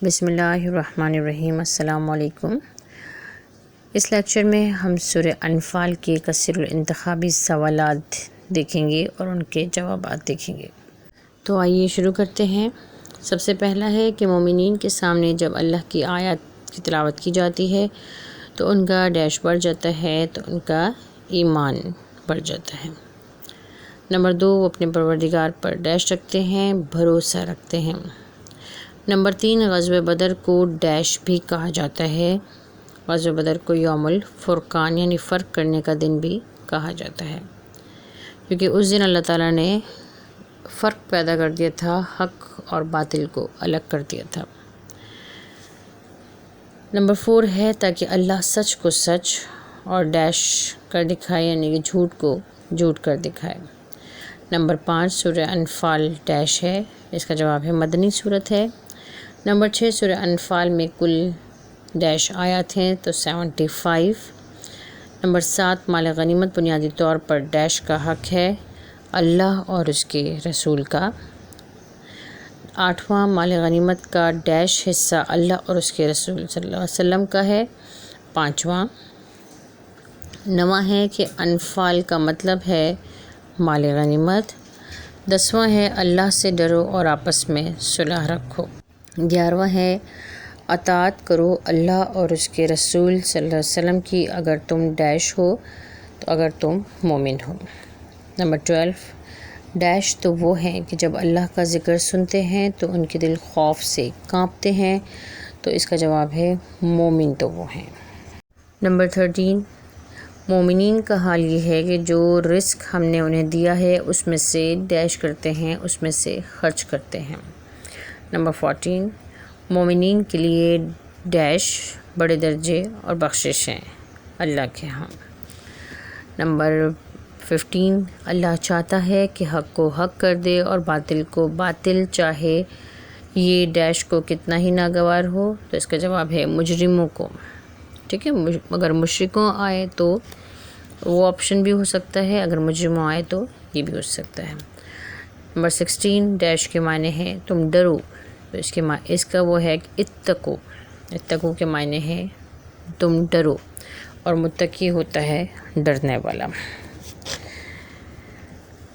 بسم اللہ الرحمن الرحیم۔ السلام علیکم۔ اس لیکچر میں ہم سورہ انفال کے کثیر الانتخابی سوالات دیکھیں گے اور ان کے جوابات دیکھیں گے۔ تو آئیے شروع کرتے ہیں۔ سب سے پہلا ہے کہ مومنین کے سامنے جب اللہ کی آیات کی تلاوت کی جاتی ہے تو ان کا ڈیش بڑھ جاتا ہے، تو ان کا ایمان بڑھ جاتا ہے۔ نمبر 2، وہ اپنے پروردگار پر ڈیش رکھتے ہیں، بھروسہ رکھتے ہیں۔ نمبر 3، غزوہ بدر کو ڈیش بھی کہا جاتا ہے۔ غزوہ بدر کو یوم الفرقان یعنی فرق کرنے کا دن بھی کہا جاتا ہے، کیونکہ اس دن اللہ تعالیٰ نے فرق پیدا کر دیا تھا، حق اور باطل کو الگ کر دیا تھا۔ نمبر 4 ہے تاکہ اللہ سچ کو سچ اور ڈیش کر دکھائے، یعنی کہ جھوٹ کو جھوٹ کر دکھائے۔ نمبر 5، سورہ انفال ڈیش ہے، اس کا جواب ہے مدنی صورت ہے۔ نمبر 6، سورہ انفال میں کل ڈیش آیات ہیں، تو 75۔ نمبر 7، مال غنیمت بنیادی طور پر ڈیش کا حق ہے، اللہ اور اس کے رسول کا۔ 8واں، مال غنیمت کا ڈیش حصہ اللہ اور اس کے رسول صلی اللہ علیہ وسلم کا ہے۔ 5واں، 9واں ہے کہ انفال کا مطلب ہے مال غنیمت۔ 10واں ہے اللہ سے ڈرو اور آپس میں صلح رکھو۔ 11واں ہے اطاعت کرو اللہ اور اس کے رسول صلی اللہ علیہ وسلم کی اگر تم ڈیش ہو، تو اگر تم مومن ہو۔ نمبر 12، ڈیش تو وہ ہیں کہ جب اللہ کا ذکر سنتے ہیں تو ان کے دل خوف سے کانپتے ہیں، تو اس کا جواب ہے مومن تو وہ ہیں۔ نمبر 13، مومنین کا حال یہ ہے کہ جو رزق ہم نے انہیں دیا ہے اس میں سے ڈیش کرتے ہیں، اس میں سے خرچ کرتے ہیں۔ نمبر 14، مومنین کے لیے ڈیش بڑے درجے اور بخشش ہیں اللہ کے ہاں۔ نمبر 15، اللہ چاہتا ہے کہ حق کو حق کر دے اور باطل کو باطل، چاہے یہ ڈیش کو کتنا ہی ناگوار ہو، تو اس کا جواب ہے مجرموں کو۔ ٹھیک ہے، اگر مشرکوں آئے تو وہ آپشن بھی ہو سکتا ہے، اگر مجرموں آئے تو یہ بھی ہو سکتا ہے۔ نمبر 16، ڈیش کے معنی ہے تم ڈرو، تو اس کا وہ ہے کہ اتقو۔ اتقو کے معنی ہے تم ڈرو، اور متقی ہوتا ہے ڈرنے والا۔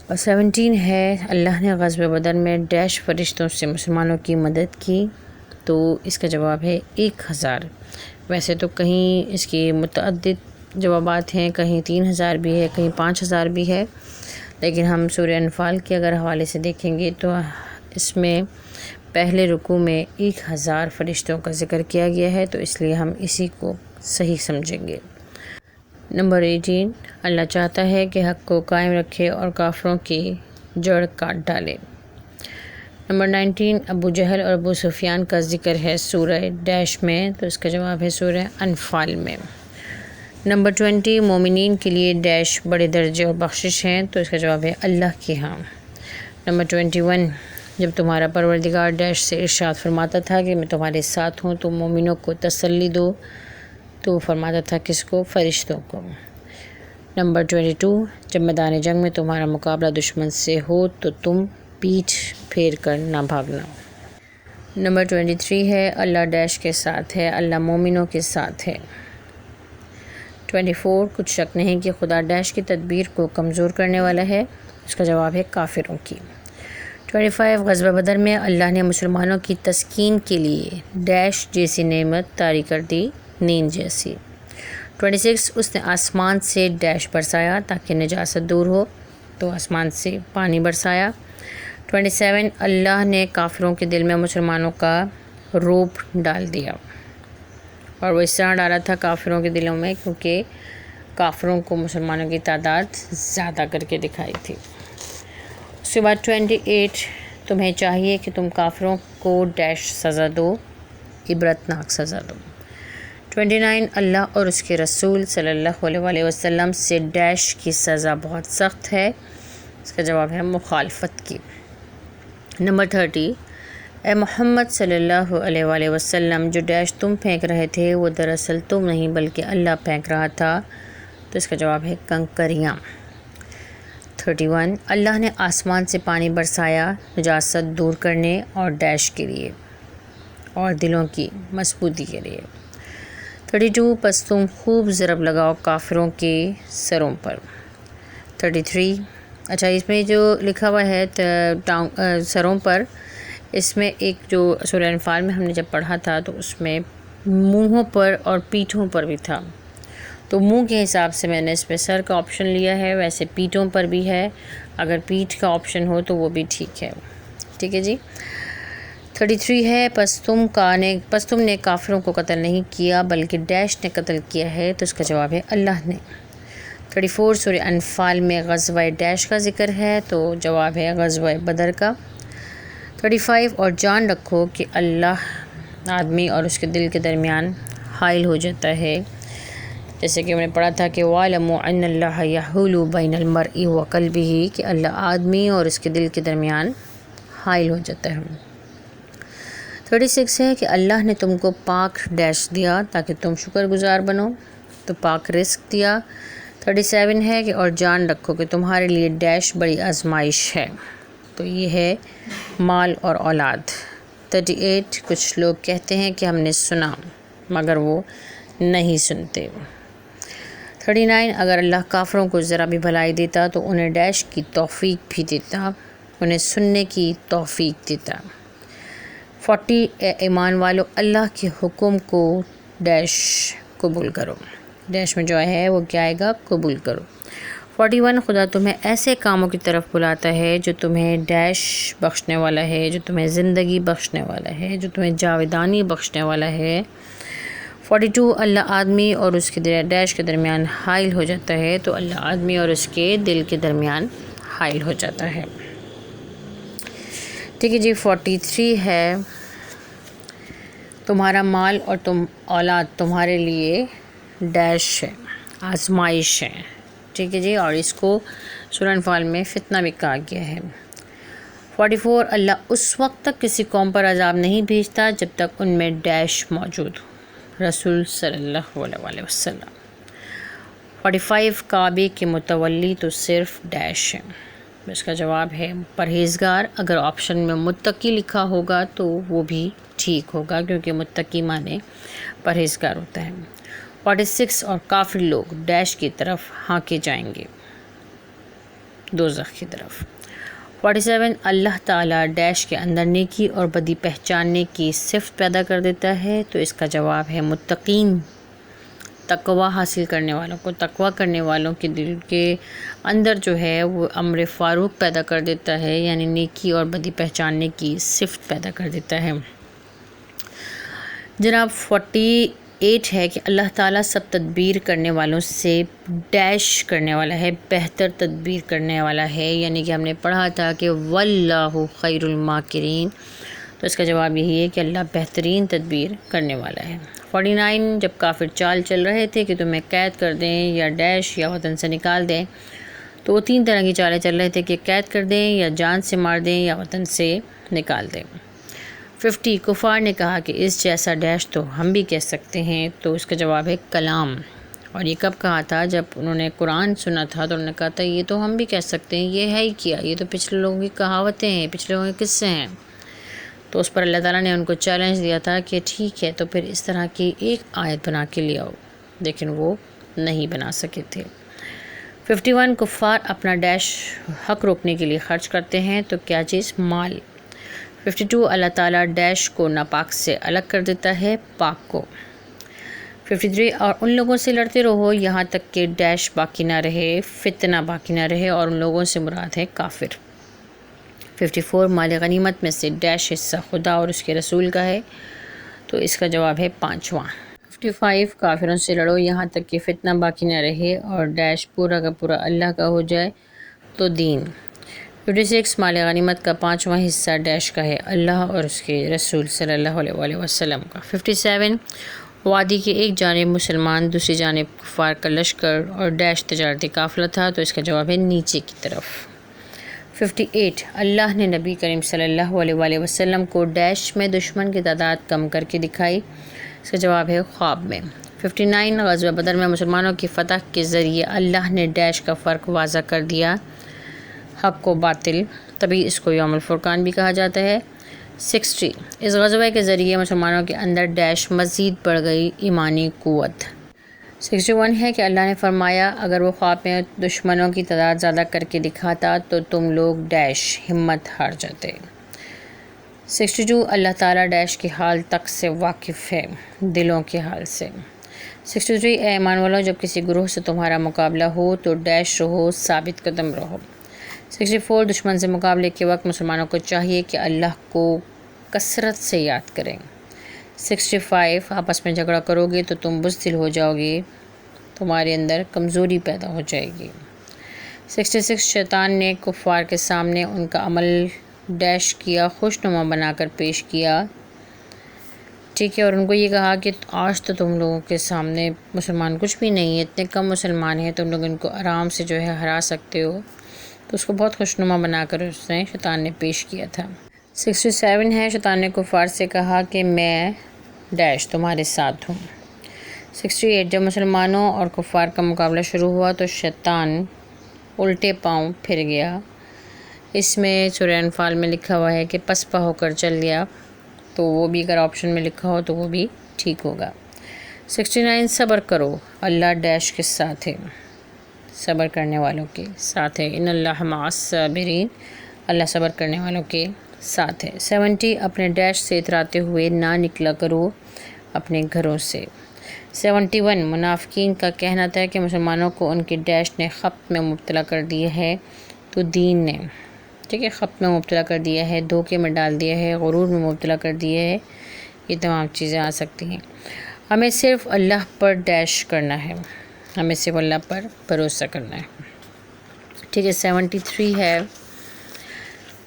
اور 17 ہے اللہ نے غزوہ بدر میں ڈیش فرشتوں سے مسلمانوں کی مدد کی، تو اس کا جواب ہے 1000۔ ویسے تو کہیں اس کی متعدد جوابات ہیں، کہیں 3000 بھی ہے، کہیں 5000 بھی ہے، لیکن ہم سورہ انفال کے اگر حوالے سے دیکھیں گے تو اس میں پہلے رکوع میں 1000 فرشتوں کا ذکر کیا گیا ہے، تو اس لیے ہم اسی کو صحیح سمجھیں گے۔ نمبر 18، اللہ چاہتا ہے کہ حق کو قائم رکھے اور کافروں کی جڑ کاٹ ڈالے۔ نمبر 19، ابو جہل اور ابو سفیان کا ذکر ہے سورہ ڈیش میں، تو اس کا جواب ہے سورہ انفال میں۔ نمبر 20، مومنین کے لیے ڈیش بڑے درجے اور بخشش ہیں، تو اس کا جواب ہے اللہ کے ہاں۔ نمبر 21، جب تمہارا پروردگار ڈیش سے ارشاد فرماتا تھا کہ میں تمہارے ساتھ ہوں، تو مومنوں کو تسلی دو، تو فرماتا تھا کس کو؟ فرشتوں کو۔ نمبر 22، جب میدان جنگ میں تمہارا مقابلہ دشمن سے ہو تو تم پیٹھ پھیر کر نہ بھاگنا۔ نمبر 23 ہے اللہ ڈیش کے ساتھ ہے، اللہ مومنوں کے ساتھ ہے۔ 24، کچھ شک نہیں کہ خدا ڈیش کی تدبیر کو کمزور کرنے والا ہے، اس کا جواب ہے کافروں کی۔ 25، غزوہ بدر میں اللہ نے مسلمانوں کی تسکین کے لیے ڈیش جیسی نعمت طاری کر دی، نیند جیسی۔ 26، اس نے آسمان سے ڈیش برسایا تاکہ نجاست دور ہو، تو آسمان سے پانی برسایا۔ 27، اللہ نے کافروں کے دل میں مسلمانوں کا رعب ڈال دیا، اور وہ اس طرح ڈالا تھا کافروں کے دلوں میں کیونکہ کافروں کو مسلمانوں کی تعداد زیادہ کر کے دکھائی تھی۔ اس کے بعد 28، تمہیں چاہیے کہ تم کافروں کو ڈیش سزا دو، عبرتناک سزا دو۔ 29، اللہ اور اس کے رسول صلی اللہ علیہ وسلم سے ڈیش کی سزا بہت سخت ہے، اس کا جواب ہے مخالفت کی۔ نمبر 30، اے محمد صلی اللہ علیہ وسلم، جو ڈیش تم پھینک رہے تھے وہ دراصل تم نہیں بلکہ اللہ پھینک رہا تھا، تو اس کا جواب ہے کنکریاں۔ 31، اللہ نے آسمان سے پانی برسایا نجاست دور کرنے اور ڈیش کے لیے، اور دلوں کی مضبوطی کے لیے۔ 32 پس تم خوب ضرب لگاؤ کافروں کے سروں پر۔ 33 اچھا اس میں جو لکھا ہوا ہے سروں پر، اس میں ایک جو سورہ انفال میں ہم نے جب پڑھا تھا تو اس میں منہوں پر اور پیٹھوں پر بھی تھا، تو منہ کے حساب سے میں نے اس میں سر کا آپشن لیا ہے، ویسے پیٹھوں پر بھی ہے، اگر پیٹھ کا آپشن ہو تو وہ بھی ٹھیک ہے۔ ٹھیک ہے جی۔ 33 ہے پس تم نے کافروں کو قتل نہیں کیا بلکہ ڈیش نے قتل کیا ہے، تو اس کا جواب ہے اللہ نے۔ 34 سورہ انفال میں غزوہ ڈیش کا ذکر ہے، تو جواب ہے غزوہ بدر کا۔ 35 اور جان رکھو کہ اللہ آدمی اور اس کے دل کے درمیان حائل ہو جاتا ہے، جیسے کہ ہم نے پڑھا تھا کہ وَاعْلَمُوا أَنَّ اللَّهَ يَحُولُ بَيْنَ الْمَرْءِ وَقَلْبِهِ، کہ اللہ آدمی اور اس کے دل کے درمیان حائل ہو جاتا ہے۔ 36 ہے کہ اللہ نے تم کو پاک ڈیش دیا تاکہ تم شکر گزار بنو، تو پاک رزق دیا۔ 37 ہے کہ اور جان رکھو کہ تمہارے لیے ڈیش بڑی آزمائش ہے، تو یہ ہے مال اور اولاد۔ 38 کچھ لوگ کہتے ہیں کہ ہم نے سنا مگر وہ نہیں سنتے۔ 39 اگر اللہ کافروں کو ذرا بھی بھلائی دیتا تو انہیں ڈیش کی توفیق بھی دیتا، انہیں سننے کی توفیق دیتا۔ 40 اے ایمان والو اللہ کے حکم کو ڈیش قبول کرو، ڈیش میں جو ہے وہ کیا آئے گا، قبول کرو۔ 41 خدا تمہیں ایسے کاموں کی طرف بلاتا ہے جو تمہیں ڈیش بخشنے والا ہے، جو تمہیں زندگی بخشنے والا ہے، جو تمہیں جاویدانی بخشنے والا ہے۔ 42 اللہ آدمی اور اس کے ڈیش کے درمیان حائل ہو جاتا ہے، تو اللہ آدمی اور اس کے دل کے درمیان حائل ہو جاتا ہے۔ ٹھیک ہے جی۔ 43 ہے تمہارا مال اور اولاد تمہارے لیے ڈیش ہے، آزمائش ہے۔ ٹھیک ہے جی، اور اس کو سورہ انفال میں فتنہ بھی کہا گیا ہے۔ 44 اللہ اس وقت تک کسی قوم پر عذاب نہیں بھیجتا جب تک ان میں ڈیش موجود ہو، رسول صلی اللہ علیہ وسلم۔ 45 کعبے کے متولی تو صرف ڈیش ہے، اس کا جواب ہے پرہیزگار۔ اگر آپشن میں متقی لکھا ہوگا تو وہ بھی ٹھیک ہوگا، کیونکہ متقی معنی پرہیزگار ہوتا ہے۔ 46 اور کافر لوگ ڈیش کی طرف ہانکے جائیں گے، دوزخ کی طرف۔ 47 اللہ تعالیٰ ڈیش کے اندر نیکی اور بدی پہچاننے کی صفت پیدا کر دیتا ہے، تو اس کا جواب ہے متقین، تقوی حاصل کرنے والوں کو، تقوی کرنے والوں کے دل کے اندر جو ہے وہ امر فاروق پیدا کر دیتا ہے، یعنی نیکی اور بدی پہچاننے کی صفت پیدا کر دیتا ہے۔ جناب 48 ہے کہ اللہ تعالیٰ سب تدبیر کرنے والوں سے ڈیش کرنے والا ہے، بہتر تدبیر کرنے والا ہے، یعنی کہ ہم نے پڑھا تھا کہ واللہ خیر الماکرین، تو اس کا جواب یہی ہے کہ اللہ بہترین تدبیر کرنے والا ہے۔ 49 جب کافر چال چل رہے تھے کہ تمہیں قید کر دیں یا ڈیش یا وطن سے نکال دیں، تو وہ 3 طرح کی چالیں چل رہے تھے کہ قید کر دیں یا جان سے مار دیں یا وطن سے نکال دیں۔ 50 کفار نے کہا کہ اس جیسا ڈیش تو ہم بھی کہہ سکتے ہیں، تو اس کا جواب ہے کلام۔ اور یہ کب کہا تھا؟ جب انہوں نے قرآن سنا تھا تو انہوں نے کہا تھا یہ تو ہم بھی کہہ سکتے ہیں، یہ ہے ہی کیا، یہ تو پچھلے لوگوں کی کہاوتیں ہیں، پچھلے لوگوں کے قصے ہیں۔ تو اس پر اللہ تعالیٰ نے ان کو چیلنج دیا تھا کہ ٹھیک ہے تو پھر اس طرح کی ایک آیت بنا کے لے آؤ، لیکن وہ نہیں بنا سکے تھے۔ 51 کفار اپنا ڈیش حق روکنے کے لیے خرچ کرتے ہیں، تو کیا چیز؟ مال۔ 52 اللہ تعالیٰ ڈیش کو ناپاک سے الگ کر دیتا ہے پاک کو۔ 53 اور ان لوگوں سے لڑتے رہو یہاں تک کہ ڈیش باقی نہ رہے، فتنہ باقی نہ رہے، اور ان لوگوں سے مراد ہے کافر۔ 54 مال غنیمت میں سے ڈیش حصہ خدا اور اس کے رسول کا ہے، تو اس کا جواب ہے 5واں۔ 55 کافروں سے لڑو یہاں تک کہ فتنہ باقی نہ رہے اور ڈیش پورا کا پورا اللہ کا ہو جائے، تو دین۔ 56 مال غنیمت کا 5واں حصہ ڈیش کا ہے، اللہ اور اس کے رسول صلی اللہ علیہ وسلم کا۔ 57 وادی کے ایک جانب مسلمان، دوسری جانب کفار کا لشکر اور ڈیش تجارتی قافلہ تھا، تو اس کا جواب ہے نیچے کی طرف۔ 58 اللہ نے نبی کریم صلی اللہ علیہ وسلم کو ڈیش میں دشمن کی تعداد کم کر کے دکھائی، اس کا جواب ہے خواب میں۔ 59 غزوہ بدر میں مسلمانوں کی فتح کے ذریعے اللہ نے ڈیش کا فرق واضح کر دیا، حق و باطل، تبھی اس کو یوم الفرقان بھی کہا جاتا ہے۔ 60 اس غزوہ کے ذریعے مسلمانوں کے اندر ڈیش مزید بڑھ گئی ایمانی قوت۔ 61 ہے کہ اللہ نے فرمایا اگر وہ خواب میں دشمنوں کی تعداد زیادہ کر کے دکھاتا تو تم لوگ ڈیش ہمت ہار جاتے۔ 62 اللہ تعالیٰ ڈیش کے حال تک سے واقف ہے، دلوں کے حال سے۔ 63 اے ایمان والو جب کسی گروہ سے تمہارا مقابلہ ہو تو ڈیش رہو، ثابت قدم رہو۔ 64 دشمن سے مقابلے کے وقت مسلمانوں کو چاہیے کہ اللہ کو کثرت سے یاد کریں۔ 65 آپس میں جھگڑا کرو گے تو تم بزدل ہو جاؤ گے، تمہارے اندر کمزوری پیدا ہو جائے گی۔ 66 شیطان نے کفار کے سامنے ان کا عمل ڈیش کیا، خوشنما بنا کر پیش کیا، ٹھیک ہے، اور ان کو یہ کہا کہ آج تو تم لوگوں کے سامنے مسلمان کچھ بھی نہیں ہے، اتنے کم مسلمان ہیں، تم لوگ ان کو آرام سے جو ہے ہرا سکتے ہو، تو اس کو بہت خوشنما بنا کر اس نے شیطان نے پیش کیا تھا۔ 67 ہے شیطان نے کفار سے کہا کہ میں ڈیش تمہارے ساتھ ہوں۔ 68 جب مسلمانوں اور کفار کا مقابلہ شروع ہوا تو شیطان الٹے پاؤں پھر گیا۔ اس میں سورہ انفال میں لکھا ہوا ہے کہ پسپا ہو کر چل گیا، تو وہ بھی اگر آپشن میں لکھا ہو تو وہ بھی ٹھیک ہوگا۔ 69 صبر کرو، اللہ ڈیش کے ساتھ ہے، صبر کرنے والوں کے ساتھ ہے، ان اللہ مع الصابرین، اللہ صبر کرنے والوں کے ساتھ ہے۔ 70 اپنے ڈیش سے اتراتے ہوئے نہ نکلا کرو اپنے گھروں سے۔ 71 منافقین کا کہنا تھا کہ مسلمانوں کو ان کی ڈیش نے خبط میں مبتلا کر دیا ہے، تو دین نے ٹھیک ہے خبط میں مبتلا کر دیا ہے، دھوکے میں ڈال دیا ہے، غرور میں مبتلا کر دیا ہے، یہ تمام چیزیں آ سکتی ہیں۔ ہمیں صرف اللہ پر ڈیش کرنا ہے، ہمیں صرف اللہ پر بھروسہ کرنا ہے، ٹھیک ہے۔ 73 ہے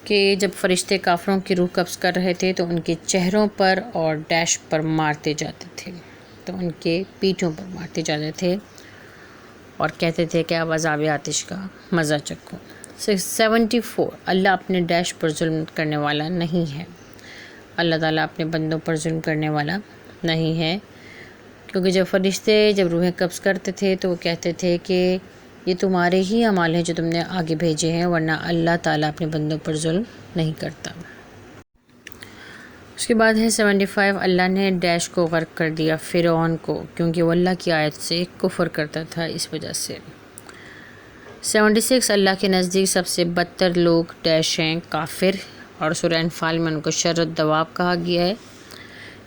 کہ جب فرشتے کافروں کی روح قبض کر رہے تھے تو ان کے چہروں پر اور ڈیش پر مارتے جاتے تھے، تو ان کے پیٹھوں پر مارتے جاتے تھے اور کہتے تھے کہ اب عذاب آتش کا مزہ چکھو۔ 74 اللہ اپنے ڈیش پر ظلم کرنے والا نہیں ہے، اللہ تعالیٰ اپنے بندوں پر ظلم کرنے والا نہیں ہے، کیونکہ جب فرشتے جب روحیں قبض کرتے تھے تو وہ کہتے تھے کہ یہ تمہارے ہی اعمال ہیں جو تم نے آگے بھیجے ہیں، ورنہ اللہ تعالیٰ اپنے بندوں پر ظلم نہیں کرتا۔ اس کے بعد ہے 75 اللہ نے ڈیش کو غرق کر دیا فرعون کو، کیونکہ وہ اللہ کی آیت سے کفر کرتا تھا، اس وجہ سے۔ 76 اللہ کے نزدیک سب سے بدتر لوگ ڈیش ہیں، کافر، اور سورہ انفال میں ان کو شر الدواب کہا گیا ہے،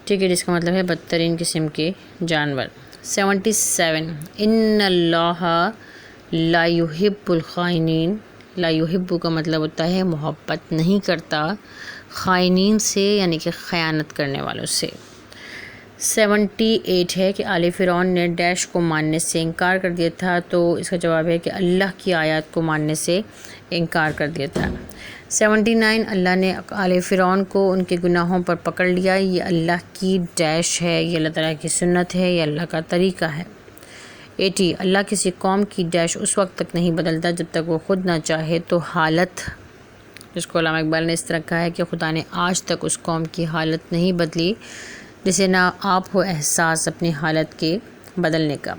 ٹھیک ہے، جس کا مطلب ہے بدترین قسم کے جانور۔ 77 ان اللہ لا یحب الخائنین، لا یحب کا مطلب ہوتا ہے محبت نہیں کرتا، خائنین سے یعنی کہ خیانت کرنے والوں سے۔ 78 ہے کہ آل فرعون نے ڈیش کو ماننے سے انکار کر دیا تھا، تو اس کا جواب ہے کہ اللہ کی آیات کو ماننے سے انکار کر دیا تھا۔ 79 اللہ نے آل فرعون کو ان کے گناہوں پر پکڑ لیا، یہ اللہ کی ڈیش ہے، یہ اللہ تعالیٰ کی سنت ہے، یہ اللہ کا طریقہ ہے۔ 80 اللہ کسی قوم کی ڈیش اس وقت تک نہیں بدلتا جب تک وہ خود نہ چاہے، تو حالت، جس کو علامہ اقبال نے اس طرح کہا ہے کہ خدا نے آج تک اس قوم کی حالت نہیں بدلی جسے نہ آپ ہو احساس اپنی حالت کے بدلنے کا۔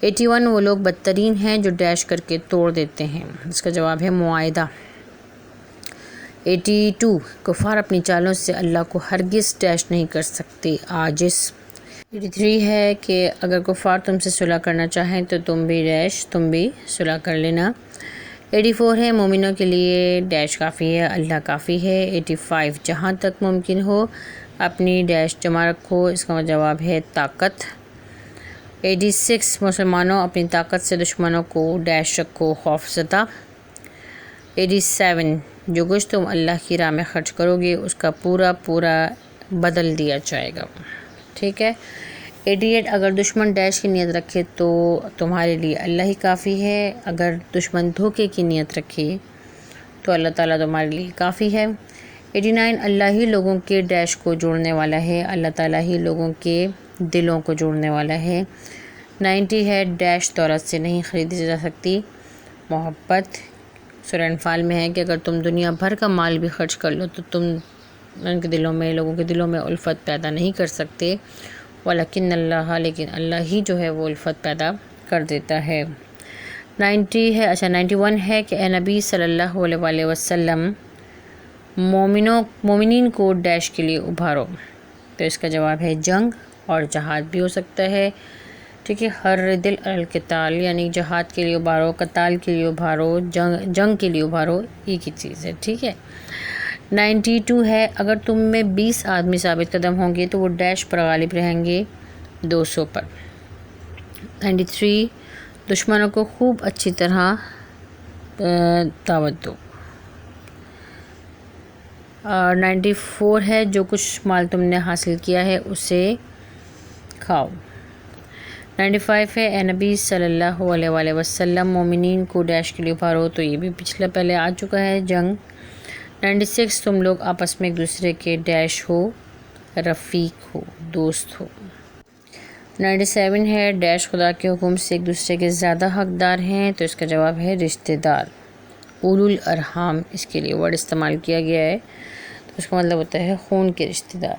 81 وہ لوگ بدترین ہیں جو ڈیش کر کے توڑ دیتے ہیں، اس کا جواب ہے معاہدہ۔ 82 کفار اپنی چالوں سے اللہ کو ہرگز ڈیش نہیں کر سکتے، عاجز۔ 83 ہے کہ اگر کفار تم سے صلح کرنا چاہیں تو تم بھی صلح کر لینا۔ 84 ہے مومنوں کے لیے ڈیش کافی ہے، اللہ کافی ہے۔ 85 جہاں تک ممکن ہو اپنی ڈیش جمع رکھو، اس کا جواب ہے طاقت۔ 86 مسلمانوں اپنی طاقت سے دشمنوں کو ڈیش رکھو، خوف زدہ۔ 87 جو کچھ تم اللہ کی راہ میں خرچ کرو گے اس کا پورا بدل دیا جائے گا، ٹھیک ہے۔ 88 اگر دشمن ڈیش کی نیت رکھے تو تمہارے لیے اللہ ہی کافی ہے، اگر دشمن دھوکے کی نیت رکھے تو اللہ تعالیٰ تمہارے لیے کافی ہے۔ 89 اللہ ہی لوگوں کے ڈیش کو جوڑنے والا ہے، اللہ تعالیٰ ہی لوگوں کے دلوں کو جوڑنے والا ہے۔ 90 ہے ڈیش دولت سے نہیں خریدی جا سکتی، محبت۔ سورہ انفال میں ہے کہ اگر تم دنیا بھر کا مال بھی خرچ کر لو تو تم ان کے دلوں میں، لوگوں کے دلوں میں الفت پیدا نہیں کر سکتے، ولیکن اللہ، لیکن اللہ ہی جو ہے وہ الفت پیدا کر دیتا ہے۔ 91 ہے کہ اے نبی صلی اللہ علیہ وسلم مومنین کو ڈیش کے لیے ابھارو، تو اس کا جواب ہے جنگ اور جہاد بھی ہو سکتا ہے، ٹھیک ہے۔ حرد القتال یعنی جہاد کے لیے ابھارو، قتال کے لیے ابھارو، جنگ کے لیے ابھارو، ایک ہی چیز ہے، ٹھیک ہے۔ 92 ہے اگر تم میں 20 آدمی ثابت قدم ہوں گے تو وہ ڈیش پر غالب رہیں گے 200 پر۔ 93 دشمنوں کو خوب اچھی طرح دعوت دو۔ اور 94 ہے جو کچھ مال تم نے حاصل کیا ہے اسے کھاؤ۔ 95 ہے اے نبی صلی اللہ علیہ وآلہ وسلم مومنین کو ڈیش کے لیے ابھارو، تو یہ بھی پچھلا پہلے آ چکا ہے، جنگ۔ 96 تم لوگ آپس میں ایک دوسرے کے ڈیش ہو، رفیق ہو، دوست ہو۔ 97 ہے ڈیش خدا کے حکم سے ایک دوسرے کے زیادہ حقدار ہیں، تو اس کا جواب ہے رشتہ دار، اولو الارحام اس کے لیے ورڈ استعمال کیا گیا ہے، تو اس کا مطلب ہوتا ہے خون کے رشتہ دار۔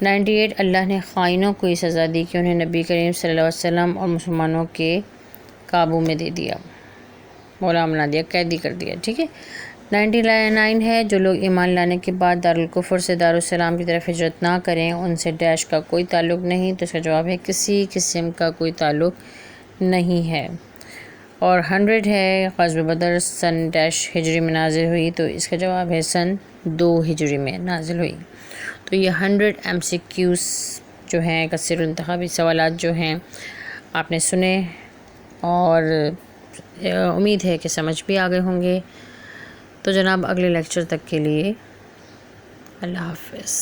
98 اللہ نے خائنوں کو یہ سزا دی کہ انہیں نبی کریم صلی اللہ علیہ وسلم اور مسلمانوں کے قابو میں دے دیا، غلام بنا دیا، قیدی کر دیا، ٹھیک ہے۔ 99 ہے جو لوگ ایمان لانے کے بعد دارالکفر سے دارالسلام کی طرف ہجرت نہ کریں ان سے ڈیش کا کوئی تعلق نہیں، تو اس کا جواب ہے کسی قسم کا کوئی تعلق نہیں ہے۔ اور 100 ہے غزوہ بدر سن ڈیش ہجری میں نازل ہوئی، تو اس کا جواب ہے سن 2 ہجری میں نازل ہوئی۔ تو یہ 100 MCQs جو ہیں کثیر الانتخابی سوالات جو ہیں آپ نے سنے، اور امید ہے کہ سمجھ بھی آ گئے ہوں گے۔ تو جناب اگلے لیکچر تک کے لیے اللہ حافظ۔